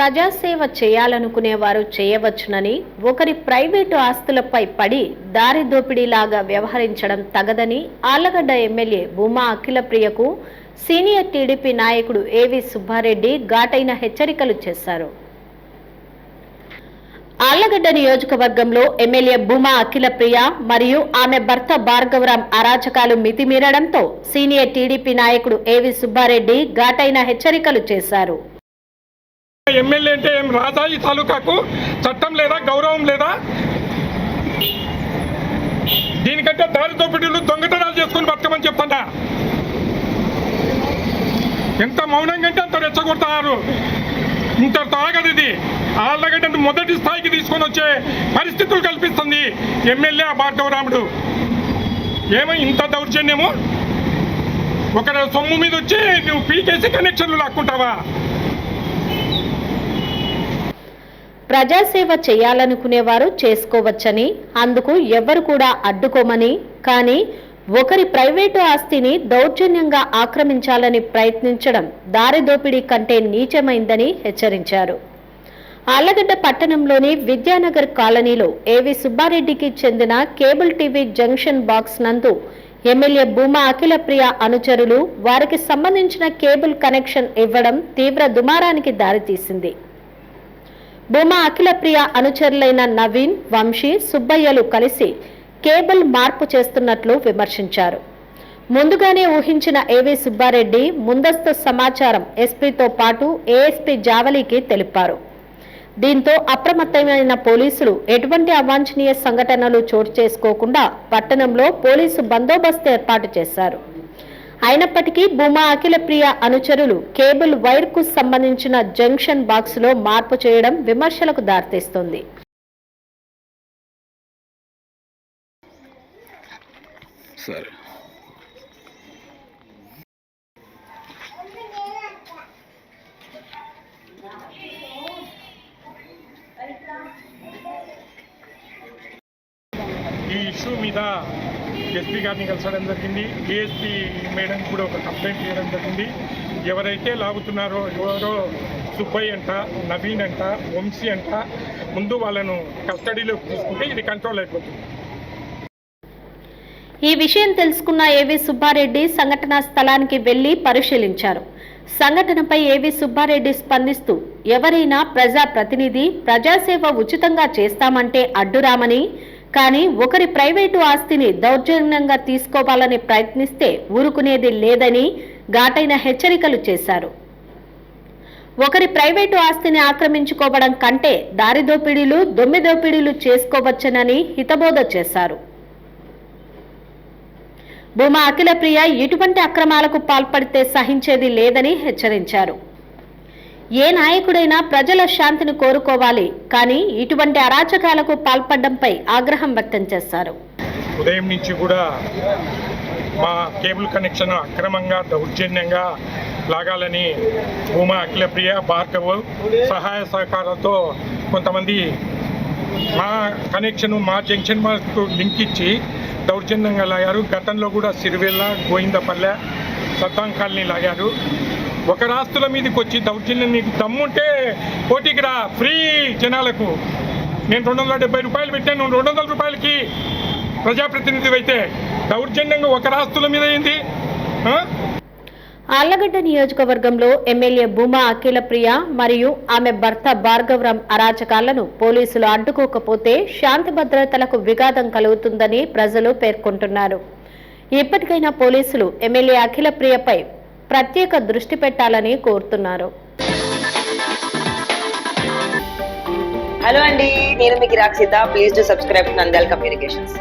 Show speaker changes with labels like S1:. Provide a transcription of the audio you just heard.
S1: ప్రజాసేవ చేయాలనుకునేవారు చేయవచ్చునని, ఒకరి ప్రైవేటు ఆస్తులపై పడి దారి దోపిడీలాగా వ్యవహరించడం తగదని ఆళ్లగడ్డ ఎమ్మెల్యే భూమా అఖిలప్రియకు సీనియర్ టీడీపీ నాయకుడు ఏవి సుబ్బారెడ్డి ఘాటైన హెచ్చరికలు చేశారు. ఆళ్లగడ్డ నియోజకవర్గంలో ఎమ్మెల్యే భూమా అఖిలప్రియ మరియు ఆమె భర్త భార్గవరాం అరాచకాలు మితిమీరడంతో సీనియర్ టీడీపీ నాయకుడు ఏవి సుబ్బారెడ్డి ఘాటైన హెచ్చరికలు చేశారు.
S2: ఎమ్మెల్యే అంటే ఏం రాజా? ఈ తాలూకాకు చట్టం లేదా, గౌరవం లేదా? దీనికంటే దారి దోపిడీలు, దొంగతనాలు చేసుకుని బతకమని చెప్తాడా? ఎంత మౌనంగా అంటే అంత రెచ్చగొడతారు. ఇంత తాగదు ఇది. ఆళ్లగడ్డ మొదటి స్థాయికి తీసుకొని వచ్చే పరిస్థితులు కల్పిస్తుంది ఎమ్మెల్యే భార్గవరాముడు. ఏమో ఇంత దౌర్జన్యము? ఒకరి సొమ్ము మీద వచ్చి నువ్వు పీకేసి కనెక్షన్లు లాక్కుంటావా?
S1: ప్రజాసేవ చేయాలనుకునేవారు చేసుకోవచ్చని, అందుకు ఎవరు కూడా అడ్డుకోమని, కానీ ఒకరి ప్రైవేటు ఆస్తిని దౌర్జన్యంగా ఆక్రమించాలని ప్రయత్నించడం దారి దోపిడీ కంటే నీచమైందని హెచ్చరించారు. ఆళ్లగడ్డ పట్టణంలోని విద్యానగర్ కాలనీలో ఏవి సుబ్బారెడ్డికి చెందిన కేబుల్ టీవీ జంక్షన్ బాక్స్ నందు ఎమ్మెల్యే భూమా అఖిలప్రియ అనుచరులు వారికి సంబంధించిన కేబుల్ కనెక్షన్ ఇవ్వడం తీవ్ర దుమారానికి దారితీసింది. భూమా అఖిలప్రియ అనుచరులైన నవీన్, వంశీ, సుబ్బయ్యలు కలిసి కేబుల్ మార్పు చేస్తున్నట్లు విమర్శించారు. ముందుగానే ఊహించిన ఏవి సుబ్బారెడ్డి ముందస్తు సమాచారం ఎస్పీతో పాటు ఏఎస్పీ జావలికి తెలిపారు. దీంతో అప్రమత్తమైన పోలీసులు ఎటువంటి అవాంఛనీయ సంఘటనలు చోటు చేసుకోకుండా పట్టణంలో పోలీసు బందోబస్తు ఏర్పాటు చేశారు. అయినప్పటికీ భూమా అఖిలప్రియ అనుచరులు కేబుల్ వైర్ కు సంబంధించిన జంక్షన్ బాక్స్ లో మార్పు చేయడం విమర్శలకు దారితీస్తుంది.
S2: ఈ ఇష్యూ మీద ఎస్పీ గారిని కలిసడం జరిగింది. ఏఎస్పీ మేడం కూడా ఒక కంప్లైంట్ చేయడం జరిగింది. ఎవరైతే లాగుతున్నారో, ఎవరో సుబ్బయ్య అంట, నవీన్ అంట, వంశీ అంట, ముందు వాళ్ళను కస్టడీలోకి తీసుకుంటే ఇది కంట్రోల్ అయిపోతుంది.
S1: ఈ విషయం తెలుసుకున్న ఏవి సుబ్బారెడ్డి సంఘటనా స్థలానికి వెళ్లి పరిశీలించారు. సంఘటనపై ఏవి సుబ్బారెడ్డి స్పందిస్తూ, ఎవరైనా ప్రజా ప్రతినిధి ప్రజాసేవ ఉచితంగా చేస్తామంటే అడ్డురామని, కానీ ఒకరి ప్రైవేటు ఆస్తిని దౌర్జన్యంగా తీసుకోవాలని ప్రయత్నిస్తే ఊరుకునేది లేదని ఘాటైన హెచ్చరికలు చేశారు. ఒకరి ప్రైవేటు ఆస్తిని ఆక్రమించుకోవడం కంటే దారి దోపిడీలు, దొమ్మి దోపిడీలు చేసుకోవచ్చనని హితబోధ చేశారు. భూమా అఖిలప్రియ ఇటువంటి అక్రమాలకు పాల్పడితే సహించేది లేదని హెచ్చరించారు. ఏ నాయకుడైనా ప్రజల శాంతిని కోరుకోవాలి, కానీ ఇటువంటి అరాచకాలకు పాల్పడడంపై ఆగ్రహం వ్యక్తం చేశారు.
S2: ఉదయం నుంచి కూడా మా కేబుల్ కనెక్షన్ అక్రమంగా, దౌర్జన్యంగా లాగాలని భూమా అఖిలప్రియ, భార్గవ్ సహాయ సహకారాలతో కొంతమంది మా కనెక్షన్, మా జంక్షన్ మార్కు లింక్ ఇచ్చి దౌర్జన్యంగా లాగారు. గతంలో కూడా సిరివెల్ల, గోయిందపల్లె, సద్దాం కాలనీ లాగారు. ఒక రాస్తుల మీదకి వచ్చి దౌర్జన్యం, నీకు దమ్ముంటే పోటీకి రా, ఫ్రీ జనాలకు. నేను 270 రూపాయలు పెట్టాను, నువ్వు 200 రూపాయలకి ప్రజాప్రతినిధి అయితే దౌర్జన్యంగా ఒక రాస్తుల మీద అయింది.
S1: ఆళ్లగడ్డ నియోజకవర్గంలో ఎమ్మెల్యే భూమా అఖిలప్రియ మరియు ఆమె భర్త భార్గవరాం అరాచకాలను పోలీసులు అడ్డుకోకపోతే శాంతి భద్రతలకు విఘాతం కలుగుతుందని ప్రజలు పేర్కొంటున్నారు. ఇప్పటికైనా పోలీసులు ఎమ్మెల్యే అఖిలప్రియపై ప్రత్యేక దృష్టి పెట్టాలని కోరుతున్నారు.
S3: హలో అండి, నేను మీకు Rakshitha. Please do subscribe to Nandyal communications.